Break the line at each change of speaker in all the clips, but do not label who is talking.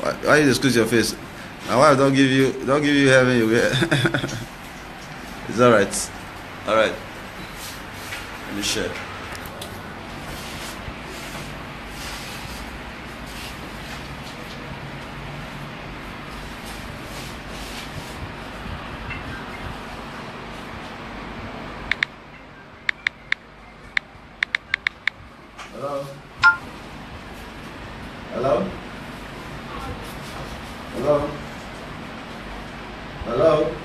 Why you squeeze your face? My wife don't give you heaven, you get. It's alright. Alright. Let me share. Hello? Hello? Hello? Hello?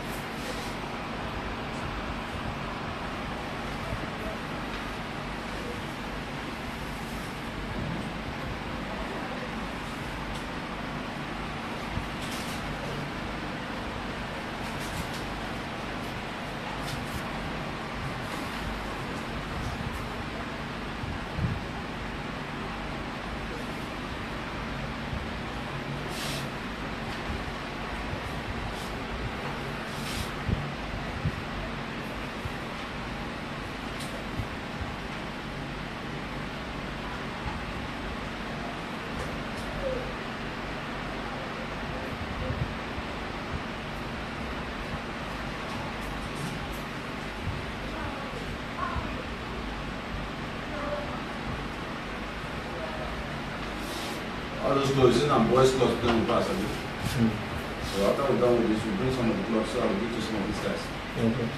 All those clothes, and boys' clothes playing with us, So after we're done with this, we bring some of the clothes so I'll give to some of these guys.
Okay.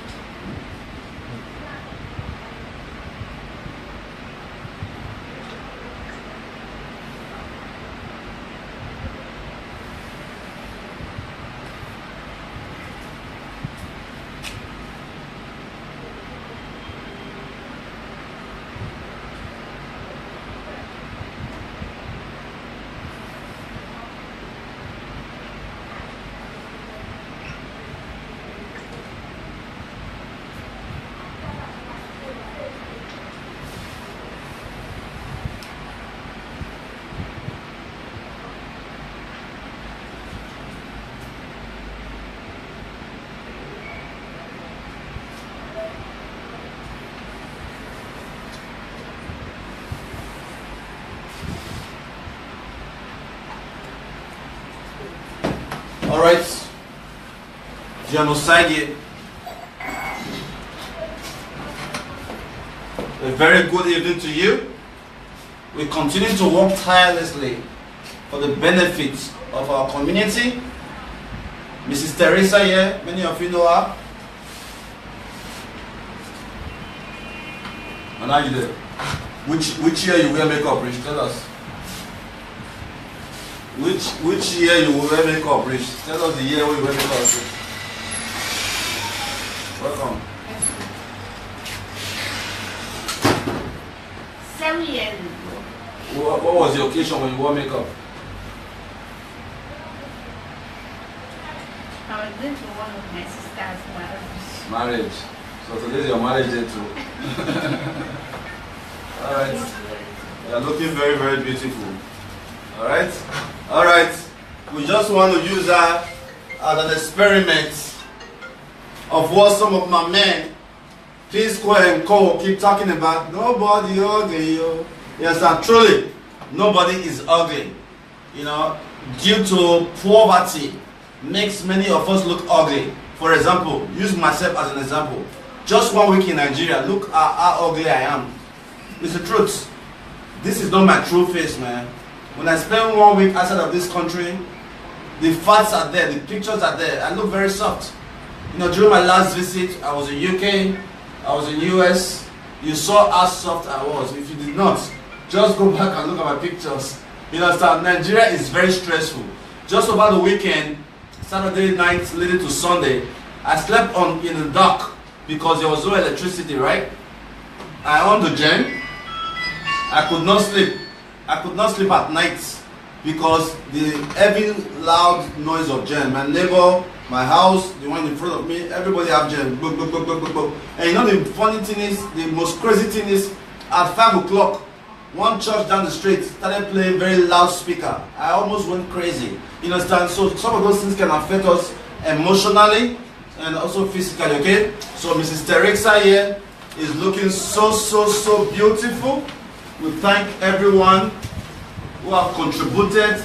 Alright, Dion Osagie, a very good evening to you. We continue to work tirelessly for the benefits of our community. Mrs. Teresa here, many of you know her. And how you there? Which year you wear makeup, Rich? Tell us. Which year you will wear makeup, Rich? Tell us the year we wear makeup, Rich. Welcome.
7 years ago.
What was the occasion when you wore makeup?
I was going to one of my sister's marriage.
Marriage. So today's your marriage day too. Alright. You are looking very, very beautiful. Alright? Alright. We just want to use that as an experiment of what some of my men, P-Square and Co, keep talking about. Nobody ugly, yo. Yes, and truly, nobody is ugly. You know, due to poverty, makes many of us look ugly. For example, use myself as an example. Just 1 week in Nigeria, look at how ugly I am. It's the truth. This is not my true face, man. When I spend 1 week outside of this country, the fats are there, the pictures are there. I look very soft. You know, during my last visit, I was in UK, I was in US. You saw how soft I was. If you did not, just go back and look at my pictures. You understand? Nigeria is very stressful. Just over the weekend, Saturday night leading to Sunday, I slept in the dark because there was no electricity, right? I on the gen. I could not sleep. I could not sleep at night because the heavy loud noise of gen. My neighbor, my house, the one in front of me, everybody have gen. And you know the funny thing is, the most crazy thing is, at 5 o'clock, one church down the street started playing very loud speaker. I almost went crazy. You understand? So some of those things can affect us emotionally and also physically, okay? So Mrs. Teresa here is looking so beautiful. We thank everyone who have contributed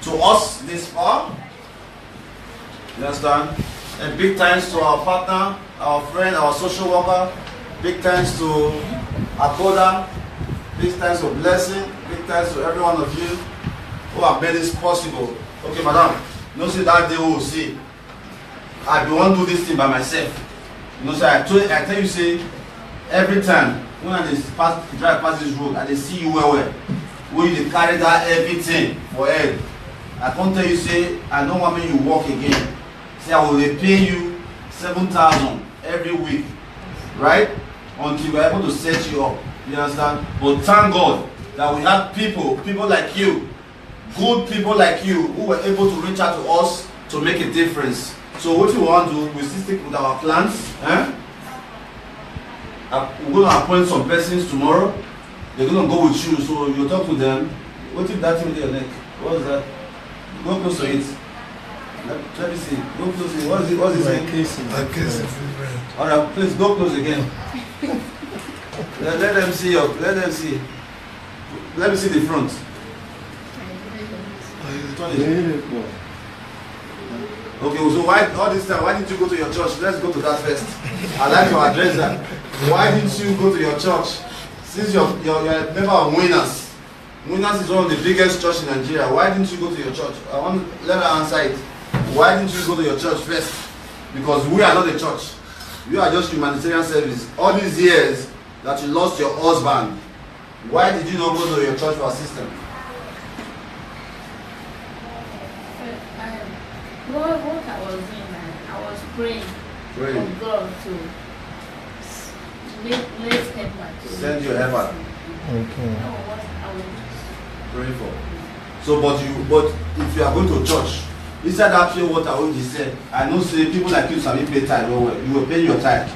to us this far. You understand? And big thanks to our partner, our friend, our social worker. Big thanks to Akoda. Big thanks to Blessing. Big thanks to every one of you who have made this possible. Okay, madam. No say that day we will see. I don't want to do this thing by myself. You know, so I tell you, say, every time when I drive past this road, I see you well. When you carry that everything for head. I can't tell you, say, I don't want me you walk again. Say, I will pay you 7,000 every week, right? Until we're able to set you up. You understand? But thank God that we have people like you, good people like you, who were able to reach out to us to make a difference. So what we want to do, we still stick with our plans. We're going to appoint some persons tomorrow. They're going to go with you, so you talk to them. What if that thing with your neck? What is that? Go close to it. Let me see. Go close to it. What is it? Alright, please go close again. Let them see your. Let them see. Let me see the front. Okay, so why all this time? Why didn't you go to your church? Let's go to that first. I'd like to address that. Why didn't you go to your church? Since you're a member of Winners. Winners is one of the biggest church in Nigeria. Why didn't you go to your church? I want to let her answer it. Why didn't you go to your church first? Because we are not a church. You are just humanitarian service. All these years that you lost your husband, why did you not go to your church for assistance?
What I was doing, I was praying for God to let's help to
send your helper.
Okay.
No, what I was
Praying for. So, but if you are going to church, inside that pure water, what he said, I know say people like you sabi pay tithe well. You will pay your tithe.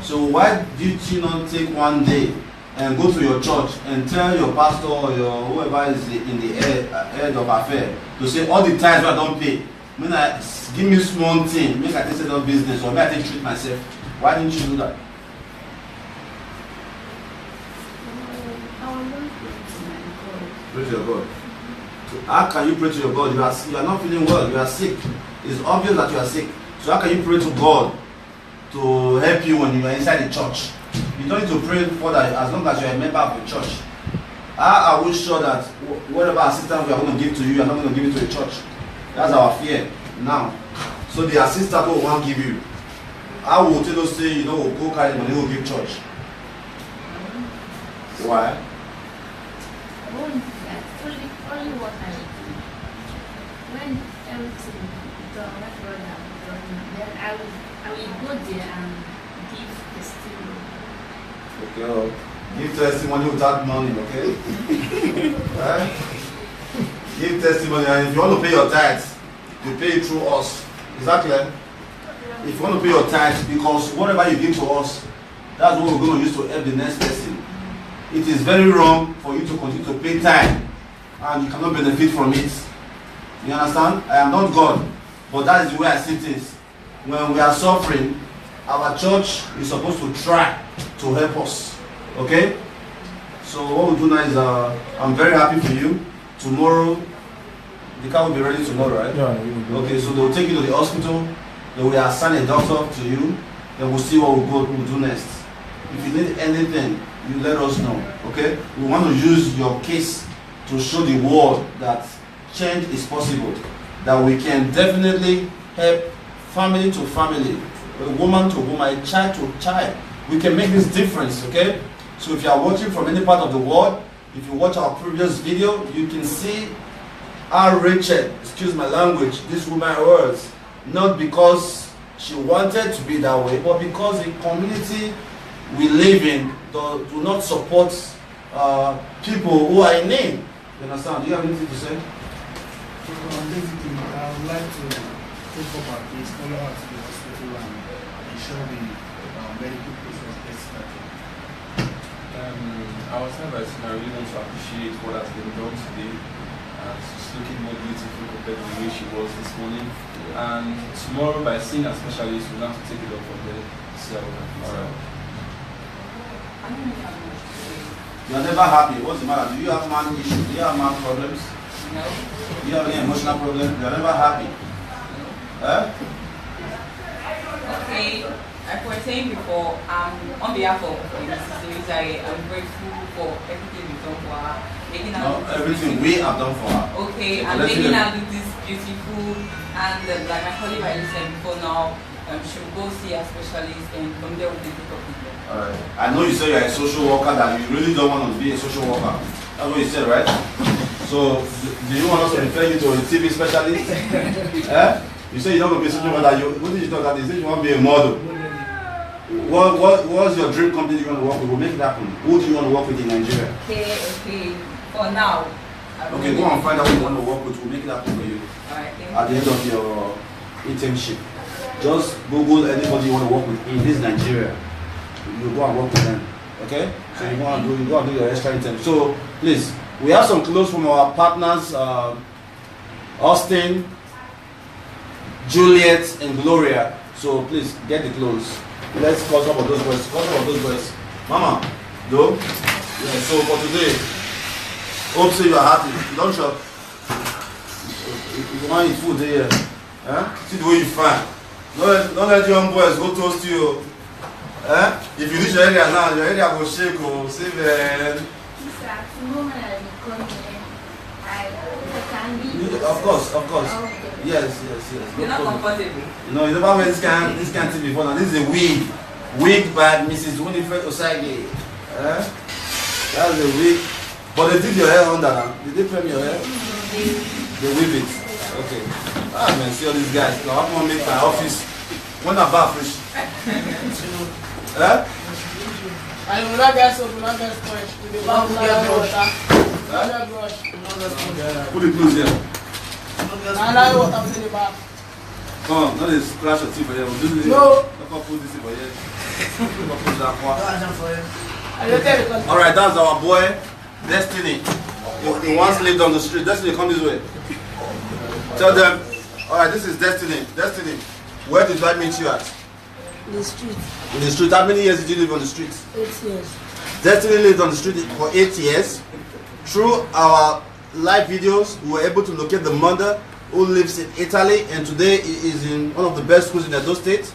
So why did you not take one day and go to your church and tell your pastor or your whoever is in the head of affair to say all the tithes I don't pay? Give me small thing, make I take set up business, or make I take treat myself. Why didn't you do that? Pray to your God. So how can you pray to your God? You are not feeling well, you are sick. It's obvious that you are sick. So how can you pray to God to help you when you are inside the church? You don't need to pray for that as long as you are a member of the church. How are we sure that whatever assistance we are going to give to you are not going to give it to the church? That's our fear now. So the assistant will want to give you. How will tell us say, we'll go carry money, we'll give church? Why?
Only what I do. When everything done, then I will go there and give testimony.
Okay, give testimony without money, okay? Give testimony, and if you want to pay your tithes, you pay it through us. Is that clear? If you want to pay your tithes, because whatever you give to us, that's what we're going to use to help the next person. It is very wrong for you to continue to pay tithe and you cannot benefit from it. You understand? I am not God, but that is the way I see things. When we are suffering, our church is supposed to try to help us. Okay? So what we do now is, I'm very happy for you. Tomorrow, the car will be ready tomorrow, right?
Yeah.
Okay, so they will take you to the hospital. They will assign a doctor to you. Then we'll see what we'll do next. If you need anything, you let us know. Okay? We want to use your case to show the world that change is possible. That we can definitely help family to family, woman to woman, child to child. We can make this difference, okay? So if you are watching from any part of the world, if you watch our previous video, you can see how Rachel, excuse my language, this woman was, not because she wanted to be that way, but because the community we live in do not support people who are in need. You understand? Do you have anything to say?
Basically, I would like to take up our case, follow her to the hospital and ensure the medical process gets started.
I was saying that I really want to appreciate what has been done today. She's looking more beautiful compared to the way she was this morning. And tomorrow, by seeing a specialist, we'll have to take it up from there. See how we can fix it.
You are never happy. What's the matter? Do you have man issues? Do you have man problems?
No.
You have any emotional problem? You are never happy. Huh?
Okay. Like we were saying before, on behalf of Mrs. Louisa, I'm grateful for everything you've done for her. Making her
No,
look this
everything
beautiful.
we have done for her.
Okay,
So
and
let's
making
hear
her
it.
look this beautiful. And like my colleague I said before now, she'll go see a specialist and from there we'll take it up with her.
Alright. I know you say you're a social worker, that you really don't want to be a social worker. That's what you said, right? So, do you want us to refer you to a TV specialist? Eh? You say you don't want to be a social worker. What did you talk about? You say you want to be a model. What's your dream company you want to work with? We'll make it happen. Who do you want to work with in Nigeria?
Okay. For now.
Okay, go and find out who you want to work with. We'll make it happen for you.
Alright, thank
At the end of your internship. Just Google anybody you want to work with in this Nigeria. You go and work with them. Okay? So you go and do your extra intern. So please, we have some clothes from our partners, Austin, Juliet, and Gloria. So please get the clothes. Let's call some of those boys. Call some of those boys. Mama, do? Yeah, so for today, hope so you are happy. You don't shop. If you want to eat food here, see the way you find. Don't let young boys go toast you. If you reach your area now, your area will shake or save Of course. Yes.
You're not comfortable.
No, you never heard this kind of thing before. Now this is a wig. Wig by Mrs. Winifred Osagie. That's a wig. But they did your hair under now. Did they frame your hair? They weave it. Okay. Ah man, see all these guys. Now I'm gonna make my office. When I buy fish.
I will not get soap, will not get sponge. With the bath, will not get water. Will not get brush.
Put the clothes here.
And I water in the bath.
Come on, not this splash of tea for here.
No.
Don't put this for here. Don't put that one.
I don't tell you.
Alright, that's our boy, Destiny. He once lived on the street. Destiny, come this way. Tell them, alright, this is Destiny. Destiny, where did I meet you at?
In the street.
In the street. How many years did you live on the street?
8 years.
Destiny lived on the street for 8 years. Through our live videos, we were able to locate the mother who lives in Italy, and today he is in one of the best schools in Edo State.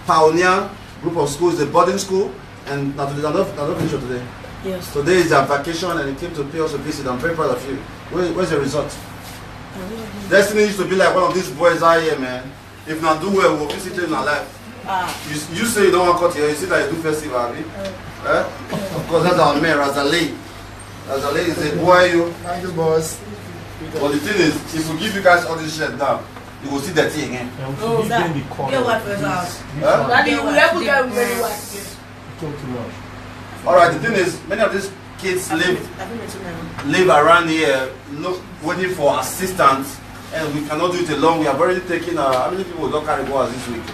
Pioneer group of schools, a boarding school. And now today, I'm not finished today.
Yes.
Today is their vacation and he came to pay us a visit. I'm very proud of you. Where's the result? Destiny used to be like one of these boys out here, man. If not do well, we'll visit you in our life. You say you don't want to cut your hair, you see that you do festival, have you? Of course, that's our man, Razale. Razale is a boy, you.
Thank you, boss.
But the thing is, if we give you guys all this shit now, you will see that thing again.
Oh, that. Get what first house.
Huh?
Daddy, we never get very white.
Alright, the thing is, many of these kids live around here, waiting for assistance, and we cannot do it alone. We have already taken, how many people don't carry goers this week?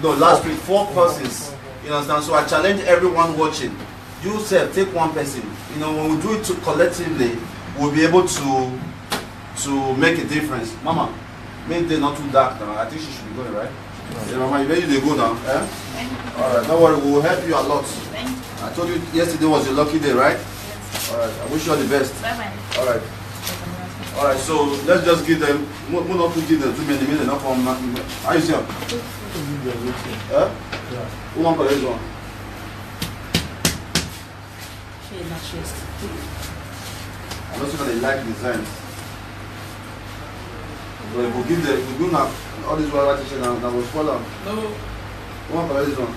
Last week, 4 persons. You understand? So I challenge everyone watching. You self, take one person. You know, when we do it collectively, we'll be able to make a difference. Mama, maybe they're not too dark now. I think she should be going, right? Yeah, Mama, you ready to go now? Alright, don't worry, we will help you a lot. I told you yesterday was your lucky day, right? Alright, I wish you all the best.
Bye-bye.
Alright. Alright, so let's just give them, we'll not give them too many minutes, not from how you see them? Who wants to this one? I don't think that they like designs. But if we give them, if we do now, all these were right now, now we'll spoil them.
No.
Who wants to this one?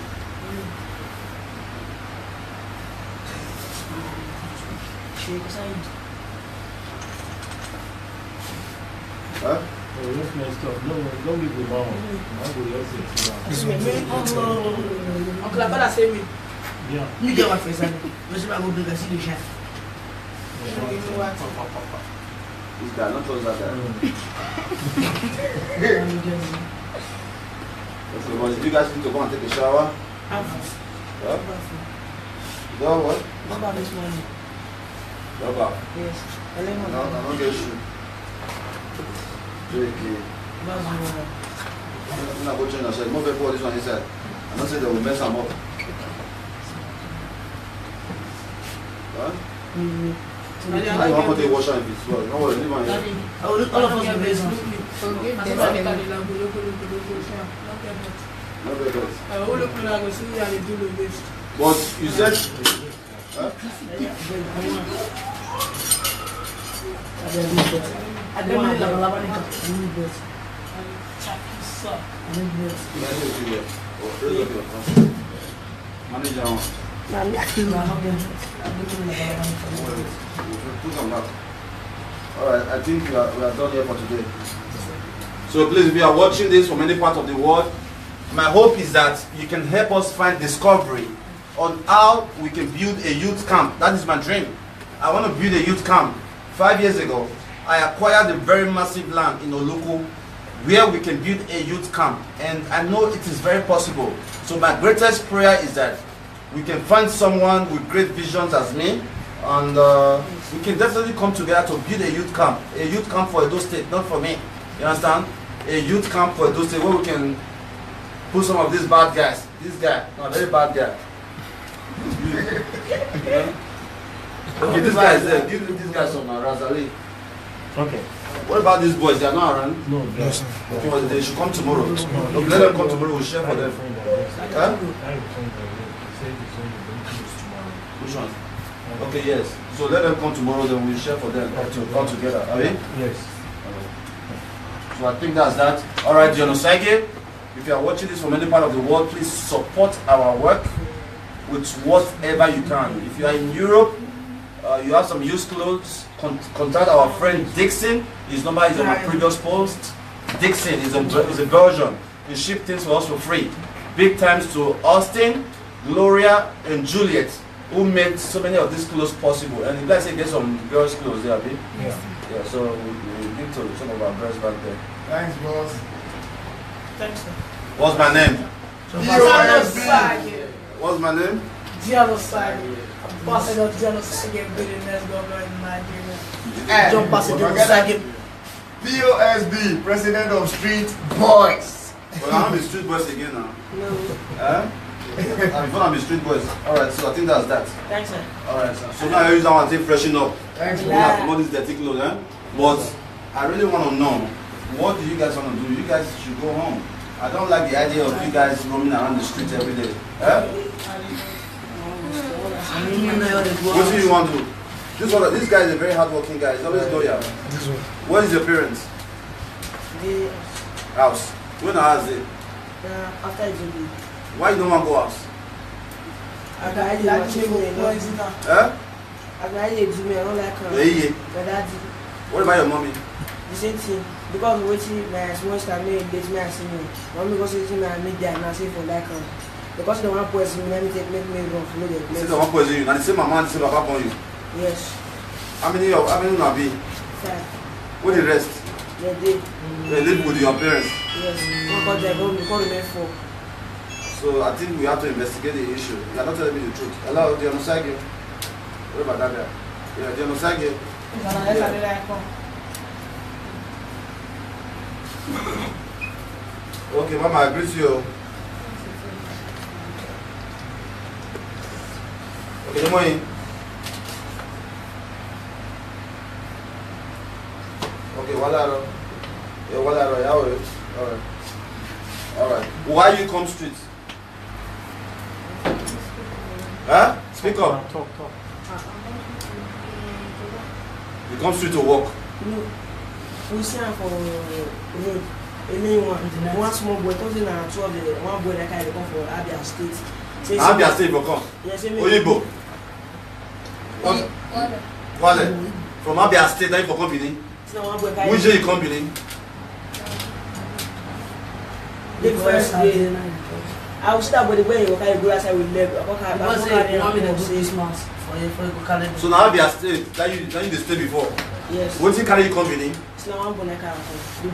Huh?
Don't give the bomb.
Uncle Abada say me.
Yeah.
You get what first time. You see I go bring a see the chef.
This guy, not those that guy. Okay, well, if you guys need to go and take a shower, yeah? You know what?
What about this morning?
Yoga.
Yes. I
don't get you. JK. I'm not going to change yourself. Move it for this one inside. I'm not saying they will mess them up. Huh? I want to take wash and it's well. No worry, leave on here.
All of us will raise up.
Forgive them.
No beggars.
But
But you said, huh? Alright, I think we are done here for today. So please, if you are watching this from any part of the world, my hope is that you can help us find discovery on how we can build a youth camp. That is my dream. I want to build a youth camp. 5 years ago, I acquired a very massive land in Oluku where we can build a youth camp, and I know it is very possible. So my greatest prayer is that we can find someone with great visions as me, and we can definitely come together to build a youth camp for Edo State, not for me. You understand? A youth camp for Edo State where we can put some of these bad guys. This guy, no, very bad guy. Yeah? Okay, this guy is there. Give this guy some Razali.
Okay.
What about these boys? They are not around?
No, yes.
Okay, well, they should come tomorrow. Okay, let them come tomorrow. We'll share for them. Huh? Which one? Okay, yes. So let them come tomorrow, then we'll share for them to come together. Are we?
Yes.
So I think that's that. Alright, Dion Osagie, if you are watching this from any part of the world, please support our work with whatever you can. If you are in Europe, you have some used clothes, contact our friend Dixon. His number is on my previous post. Dixon is a Belgian. He ships things for us for free. Big thanks to Austin, Gloria, and Juliet, who made so many of these clothes possible. And if I say get some girls' clothes there, Abi? Yeah, so we give to some of our girls back there.
Thanks, boss.
Thanks, sir.
What's my name?
Osagie.
What's my name?
Dion Osagie. Ambassador Dion Osagie, billionaires government in Nigeria.
Hey,
John Ambassador Osagie.
POSB, President of Street Boys.
Well, I'm a street boys again now.
No.
Before I'm a street boys. Alright, so I think that's that.
Thanks, sir.
Alright, so now I use that one to freshen up.
Thanks,
We
boss.
have to know this dirty clothes, eh? But I really want to know, what do you guys want to do? You guys should go home. I don't like the idea of you guys roaming around the streets every day. Eh? What do you want to do? This guy is a very hardworking guy. He's always loyal. Where is your parents?
The
House. When the house is it?
after Jubilee.
Why you don't want to go house?
I got
Eh?
I don't like her.
Yeah.
My daddy.
What about your mommy?
The same thing. Because waiting my small star made date me and see me. Mommy was waiting and made there and I say for like her. Because the one person let me take make me run follow the place.
Since the one poison you, and the same mama and the same papa on you.
Yes.
How many will be?
5.
Where the rest?
They did.
They live with your parents.
Yes. Because they go because they 4.
So I think we have to investigate the issue. You are not telling me the truth. Hello, Dion Osagie. What about that guy? Yeah, Dion Osagie. Okay, Mama, I greet you. Okay, good morning. Okay, Walaro. Yeah, Walaro, yeah, alright. Alright. Why you come street? Huh? Speak up.
Talk.
You come street to work.
No. We see her for road. One small boy, because in our 2 of the one boy that kind of come for Abia State.
Abia State for come.
Yes,
Oyibo. Wale. From Abia State, that you for company. Which day you come Benin?
The first day. I will start with the way you can go outside with leg.
So now Abia State, that you stay before.
Yes.
What you carry you come Benin?
It's not one boy that can come. The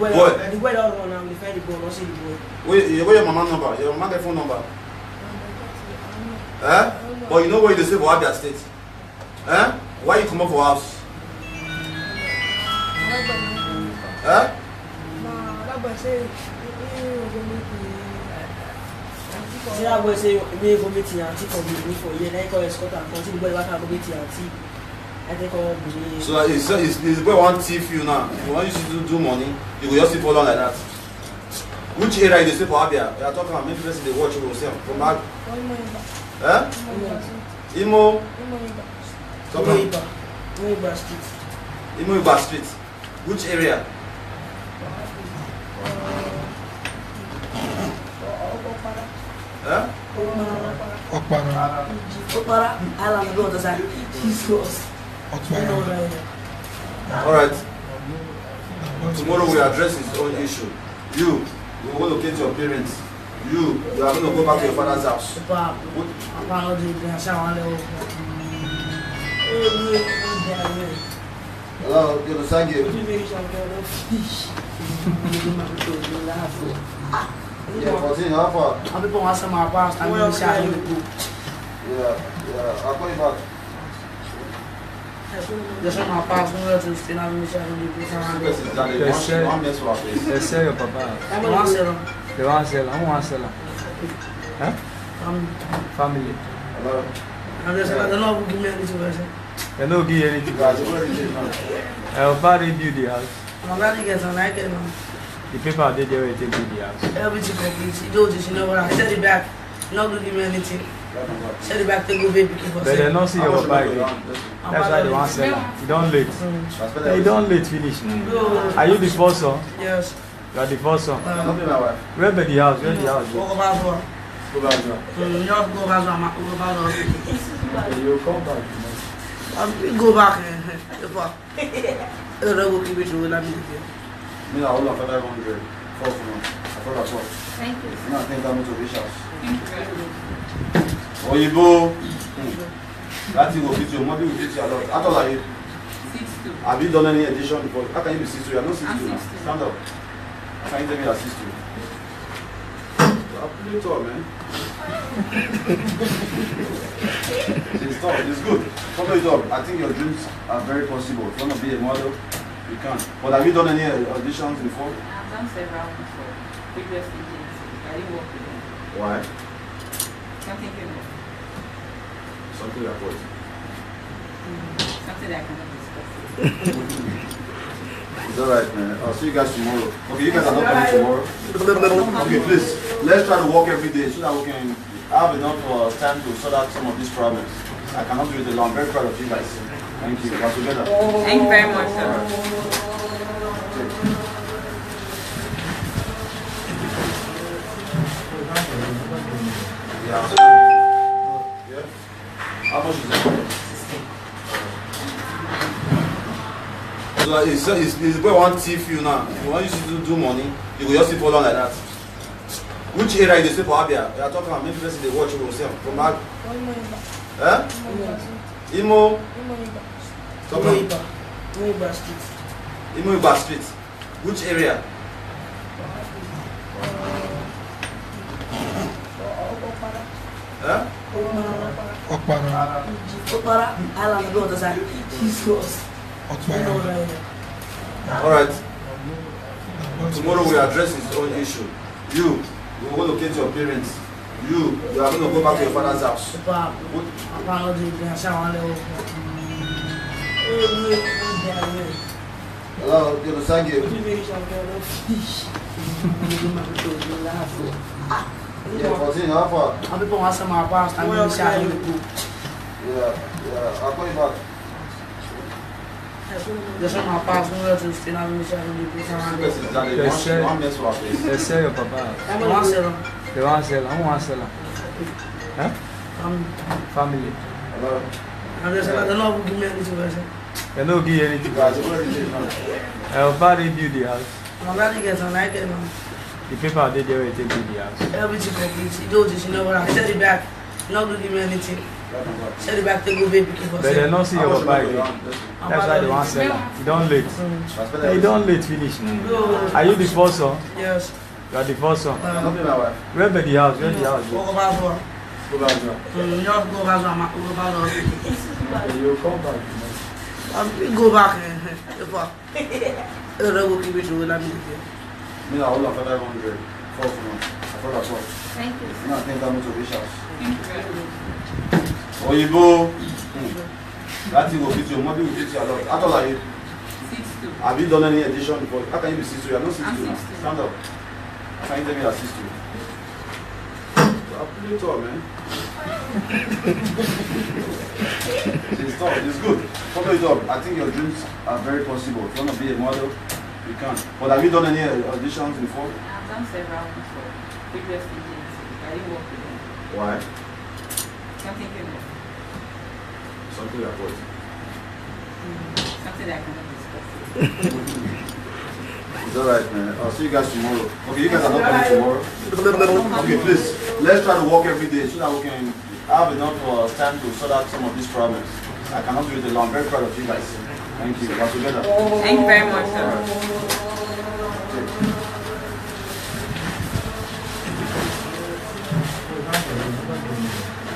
boy don't run now. They find the boy, not see the boy.
Where your mama number? Your mama phone number? Eh? But you know where you stay for Abia State? Eh? Why you come up for house? Eh?
See that boy say me go meet your auntie for me for year. Then call escort and continue boy back and go meet your auntie. I think all Benin.
So it's the boy want thief you now. If you want you to do money, you go just sit for long like that. Which area you dey stay for Abia? You are talking about maybe person dey watch you say from Ag. Eh? Imo.
Iba Street.
Imo Iba Street. Which area? Eh?
Okpara. Island of Osagie. Jesus.
Alright. Tomorrow we address his own issue. You will go locate your parents. You are going to go back to your father's house. Hello, Osagie. Yeah, 14, how far?
People want some of my past. I'm going to shout you.
Yeah, I'll call you back.
Just my past. I'm going to stay now. I'm going to shout you.
They sell your papa.
I want to sell them.
They want to sell. I want to sell. Huh? Family.
Hello.
I'm just saying, I don't know who give me anything.
They don't give you anything. I'll buy you the house.
I'm glad you get on. I get on.
The paper they will take you the house.
Everything complete. You don't just know what I said it back. You're not going to give me anything. Send it back to go baby.
But they don't see your papa again. That's why they want to sell. You don't late. You don't late finish. Are you the first son?
Yes.
You are the first son.
Where
Where be the house? Where the house?
Go back to her.
Go back to her.
You have to go back to her. Go back to her.
You come back.
Go back. I don't know what keep it to. Let me do it.
Me, I hold on 500. 4 for now. I thought that's all.
Thank you.
I'm not thinking that much of this house.
Thank you very much.
Oyibo. That thing will fit you. Money will fit you a lot. How tall are you?
6'2".
Have you done any edition before? How can you be 6'2"? You are not 6'2"
I'm
now.
6'2".
Stand up. How can you tell me you're 6'2"? You are pretty tall, man. It's tall. It's good. Follow it up. I think your dreams are very possible. If you want to be a model, you can. But have you done any auditions before?
I've done several before. Previous agencies. I didn't work with them.
Why?
Something came up.
Something like what?
Something that I cannot discuss.
It's alright, man. I'll see you guys tomorrow. Okay, you guys are not coming tomorrow? Okay, please. Let's try to work every day so that we can have enough time to sort out some of these problems. I cannot do it alone. I'm very proud of you guys. Thank you. We're together.
Thank you very much, sir.
Yeah. How much is it? So it's the boy want thief you now. If you want you to do money, you go just sit for long like that. Which area you dey stay for Abia? You are talking about maybe person dey watch you say from Ag. Eh? Imo.
Iba Street.
Imo Iba Street. Which area? Eh?
Okpara. Island of Osagie. Jesus.
Alright. Tomorrow we address his own issue. You will go locate your parents. You are going to go back to your father's house. Hello, Osagie. Yeah, 14, how far?
People want some of my past. I'm going to shout you.
Yeah, I'll call you back.
Just my past. I'm going to stay now. I'm going to shout you.
They sell your papa.
I want to sell them.
They want to sell. I want to sell. Huh? Family.
Hello.
I'm just saying, I don't know who give me anything.
They don't give you anything. I'll buy you the house.
I'm glad you get on. I get on.
The paper they will take you the house.
Everything complete. You don't just know what I said it back. You're not going to give me anything. Send it back to go baby.
But they don't see your papa again. That's why they want to sell. You don't late. You don't late finish. Are you the first son?
Yes.
You are the first son.
Where
Where be the house? Where the house?
Go back to her.
Go back to her.
You have to go back to her. Go back to her.
You come back.
Go back. I don't know what keep it to. Let me do it.
Me, I hold on 500. 4 for now. I thought that's all.
Thank you.
I'm not thinking that much of this house.
Thank you very much.
Oyibo. That thing will fit you. Money will fit you a lot. How tall are you?
6'2".
Have you done any edition before? How can you be 6'2"? You are not 6'2"
I'm
now.
6'2".
Stand up. How can you tell me you are 6'2"? You are pretty tall, man. It's tall. It's good. Follow it up. I think your dreams are very possible. If you want to be a model, you can. But have you done any auditions before?
I've done several before. Previous agencies. I didn't work with them.
Why?
Something came up.
Something like what?
Something that I cannot discuss.
It's alright, man. I'll see you guys tomorrow. Okay, you guys are not coming tomorrow? Okay, please. Let's try to work every day so that we can have enough time to sort out some of these problems. I cannot do it alone. I'm very proud of you guys. Thank you. We're together.
Thank you very much, sir.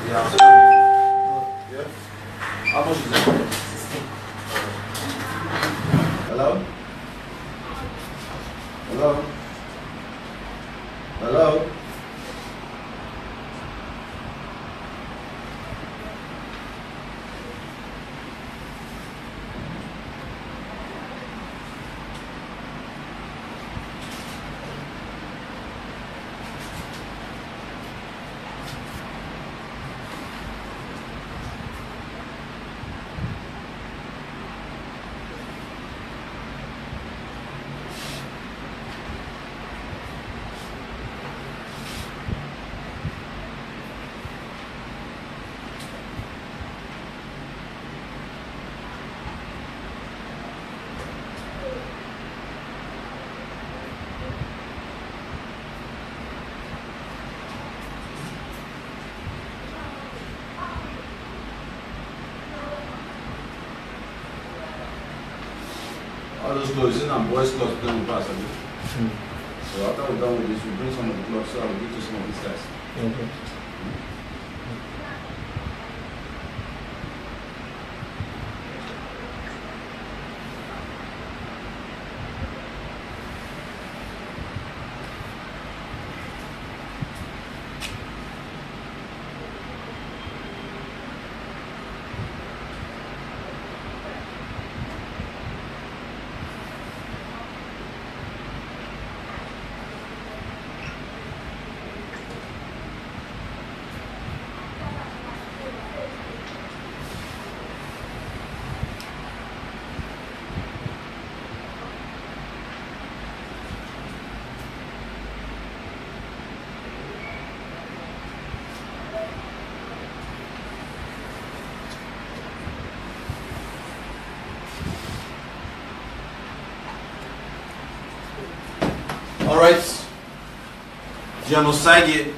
Yeah. Yeah. How much is it? Hello? Hello? Hello? All those clothes, in and boys' clothes, then we pass, I mean. So after we're done with this, we bring some of the clothes so I will give to some of these guys.
Okay.
All right, Dion Osagie,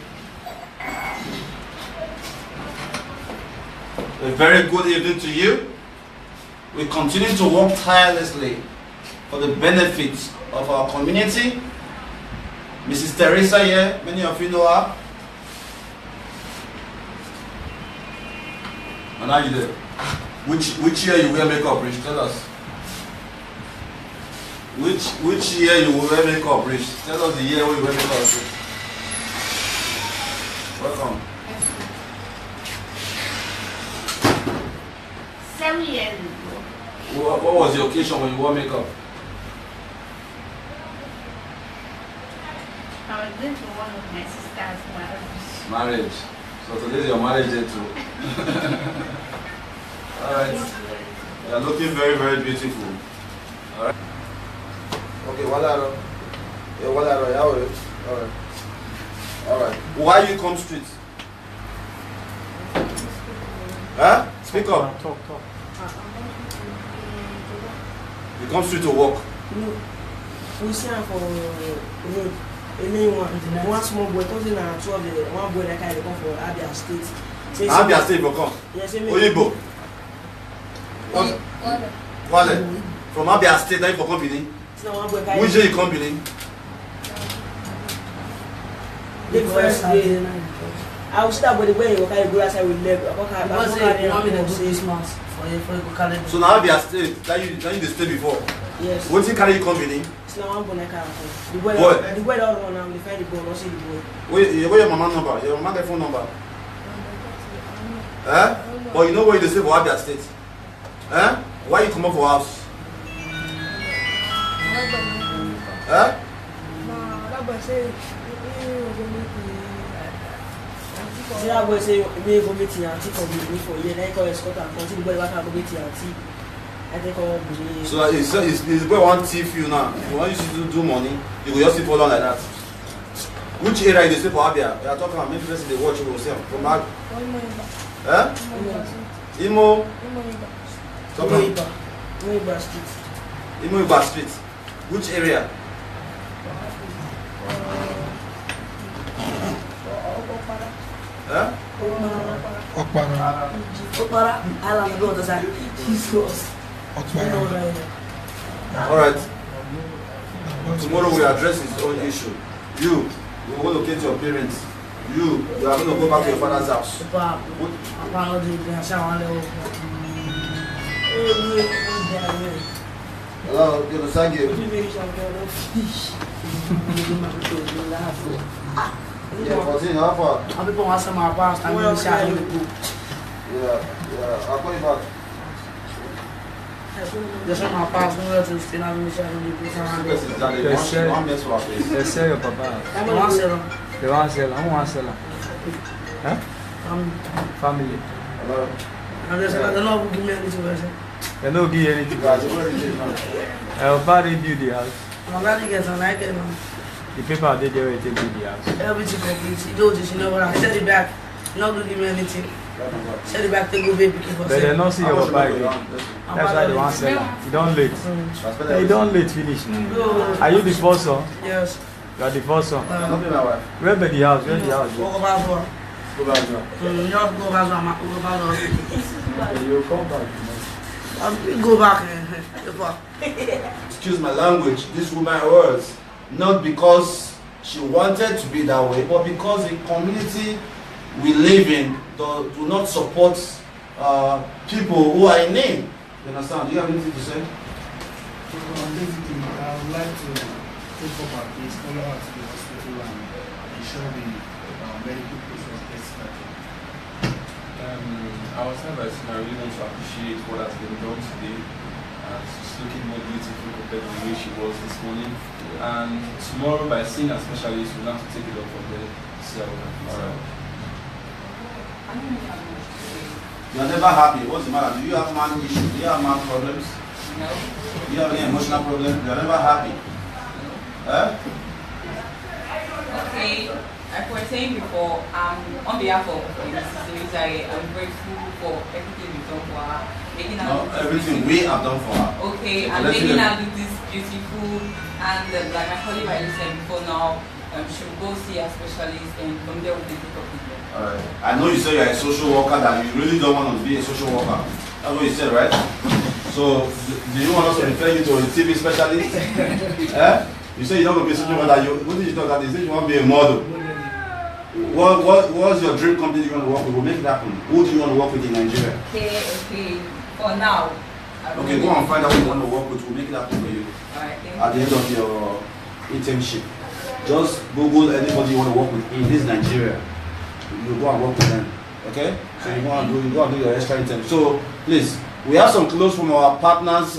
a very good evening to you. We continue to work tirelessly for the benefit of our community. Mrs. Teresa here, many of you know her. And how you there? Which year you wear makeup, Rich? Tell us. Which year you wear makeup, Rich? Tell us the year when you wear makeup, Rich. Welcome.
7 years ago.
What was the occasion when you wore makeup?
I was going to one of my sister's marriage.
Marriage. So today's your marriage day too. Alright. You are looking very, very beautiful. Alright. Okay, Walaro. Yeah, Walaro, yeah, alright. Alright. Why you come street? Huh? Speak up.
Talk.
You come street to work.
No, we see her for one small boy, 2012, one boy that come for Abia State.
Abia State for come.
Yes,
Oyibo. Wale. From Abia State, that you for company. Which day you company?
The first day. I will start with the way you can go outside with leg.
So now Abia State, that you stay before.
Yes.
What you carry you company?
It's now one boy that the boy don't run now. We find the boy, not see the boy.
Where your mama number? Your mama get phone number? But you know where you stay for Abia State? Eh? Why you come up for house? Eh?
See that boy say we go meet your auntie for me for year. Then call escort and continue the boy back and go meet your auntie. I think all be.
So it's boy want thief you now. If you want you to do money, you go just sleep along like that. Which area you dey sleep for Abia? You are talking about maybe person they watch you go say from back. Eh? Imo.
Iba Street.
Imo Iba Street. Which area? Eh?
Okpara. Island go to side. Jesus.
Alright. Tomorrow we address his own issue. You will go locate your parents. You are going to go back to your father's house. Hello, Osagie. Yeah, continue. How far?
People want some of my past and we share in the book.
Yeah. I'll call you back.
There's some of my past, no to stay in the share in the book.
They sell your papa.
I want to sell them.
They want to sell. I want to sell. Huh? Family.
Hello.
And they don't know who give me anything.
They don't give you anything. I'll buy you the house.
I'm glad you get some like it.
The paper they will take you the house.
Everything complete. You do this, you know what I said it back. You're not going to give me anything. Send it back to go baby.
But they don't see your papa again. That's why they want to sell it. You don't late. You don't late finish. Are you the first son?
Yes.
You are the first son.
Not be my wife.
Where be the house? Where the house?
Go back for.
Go back to her.
You don't go back for. Go back for.
You come back.
Go back.
Excuse my language. This woman was not because she wanted to be that way, but because the community we live in do not support people who are in need. You understand? Do you have anything to say?
Basically, I would like to take up our case, follow her to the hospital and ensure the medical process gets started.
I was saying that I really want to appreciate what has been done today. She's looking more beautiful compared to the way she was this morning. And tomorrow, by seeing a specialist, we'll have to take it up from there. See how we can fix it.
You are never happy. What's the matter? Do you have man issues? Do you have man problems?
No.
Do you have any emotional problems? You are never happy.
Okay. Like we were saying before, on behalf of Mrs. Louisa, I'm grateful for everything you've done for her. Making her
No, everything we have done for her.
Okay,
So
and
let's
making
hear
her look this beautiful. And like my colleague I said before now, she'll go see a specialist and from there we'll take up with her.
Alright. I know you said you're a social worker, that you really don't want to be a social worker. That's what you said, right? So, do you want us to refer you to a TV specialist? You say you don't want to be a social worker. What did you talk about? You said you want to be a model. What's your dream company you want to work with? We'll make it happen. Who do you want to work with in Nigeria?
Okay. For now.
Okay, go and find out who you want to work with. We'll make it happen for you.
Alright, thank
At the end of your internship. Just Google anybody you want to work with in this Nigeria. You go and work with them. Okay? So you go and do your extra intern. So please, we have some clothes from our partners,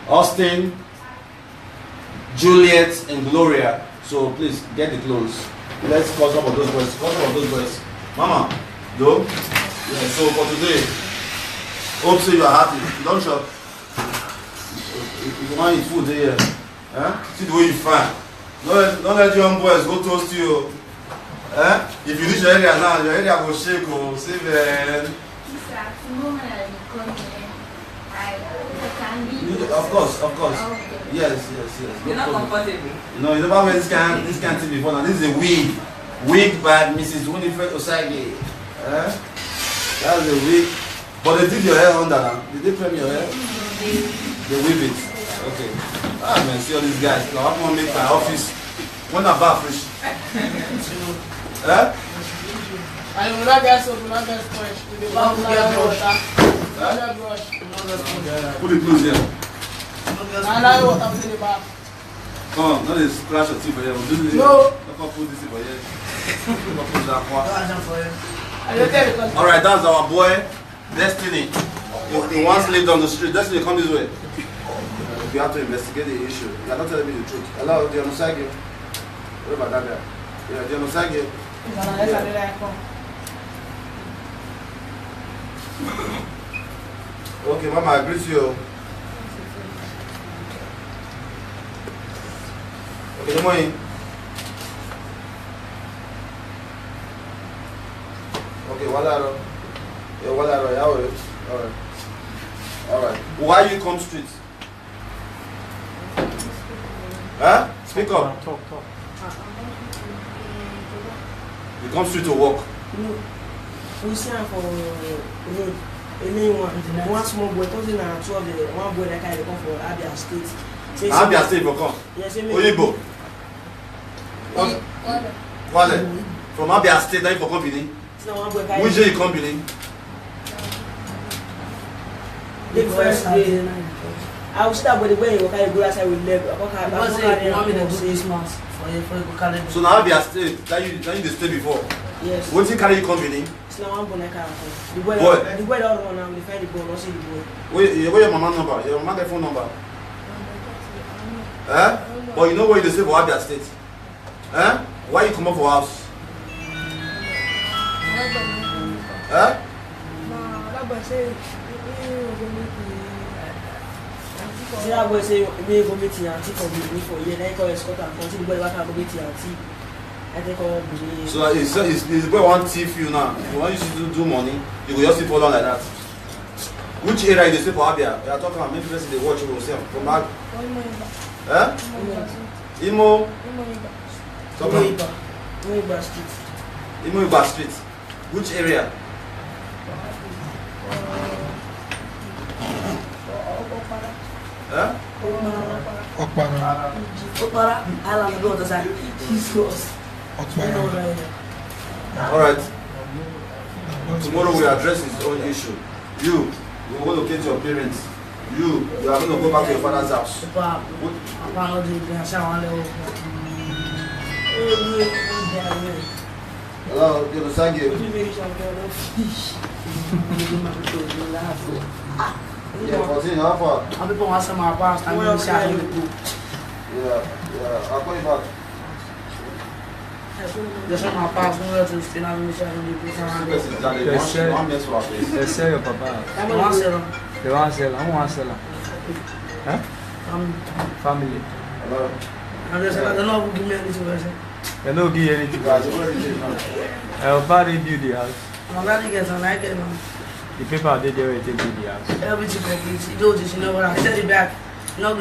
Austin, Juliet, and Gloria. So please get the clothes. Let's call some of those boys. Call some of those boys. Mama, though? Yeah, so for today, hope so you are happy. Don't shop. If you want to eat food here, see the way you find. Don't let young boys go toast you. If you reach your area now, your area will shake or save Of course. Yes.
You're not comfortable.
No, you never wear this kind of thing before. Now this is a wig. Wig by Mrs. Winifred Osagie. That's a wig. But they did your hair under now. Did they frame your hair? They weave it. Okay. Man, see all these guys. Now I'm gonna make my office. When I'm back fresh.
I will not get soap, will not get sponge. We will not get water.
Put the clothes here.
I like what I'm saying about.
Come on, not this splash of tea for you.
No.
Don't put this for you.
Alright,
Alright, that's our boy, Destiny. You once lived on the street. That's why you come this way. You have to investigate the issue. You are not telling me the truth. Hello, Dion Osagie. What about that guy? Yeah, Dion Osagie. Okay, Mama, I greet you. Okay, good morning. Okay, Walaro. Yeah, Walaro, yeah, alright. Alright. Why you come street? Huh? Speak up.
Talk.
You come street to work.
No. We see her for road. One small boy, talking to two of the one boy that kind of come for Abia State.
Abia State for come?
Yes,
Oyibo. Wale. From Abia State, that you for company? Which day you company?
The first day. I will start with the way you go outside with leg.
Because you want me to do 6 months for you to carry.
So now Abia State, that you stay before?
Yes.
What you carry you company?
It's now one boy the boy don't run and we find the boy, not see the boy.
Where your mama number? Your mama get phone number? Eh? But you know where you stay for Abia State? Eh? Why you come up for house? Eh?
See that boy say we go meet your auntie for a year, then call escort and continue the boy back and go meet your auntie. I think all be.
So it's the boy want thief you now. If you want you to do money, you go just sit for long like that. Which area you stay for Abia? You are talking about maybe person they watch you will say from Abia. Eh? Imo.
Iba Street.
Imo Iba Street. Which area? Eh?
Okpara. Island go to side. He's close.
Alright. Tomorrow we address his own issue. You will locate your parents. You are going to go back to your father's house. Hello, you understand you? Yeah, continue. How far?
I'm people want some of my past. I'm going to shout you.
Yeah. I'll call you back.
There's some of my past. I'm going to stay on the shout you.
They sell your papa.
I want to sell them.
They want to sell. I want to sell. Huh? Family.
Hello.
I'm just saying, I don't know who give me anything.
They don't give you anything. I'll buy you the house.
I'm not going to get some like it.
The people are there will take you the house.
Everything complete. You do this, you know what I said it back. No,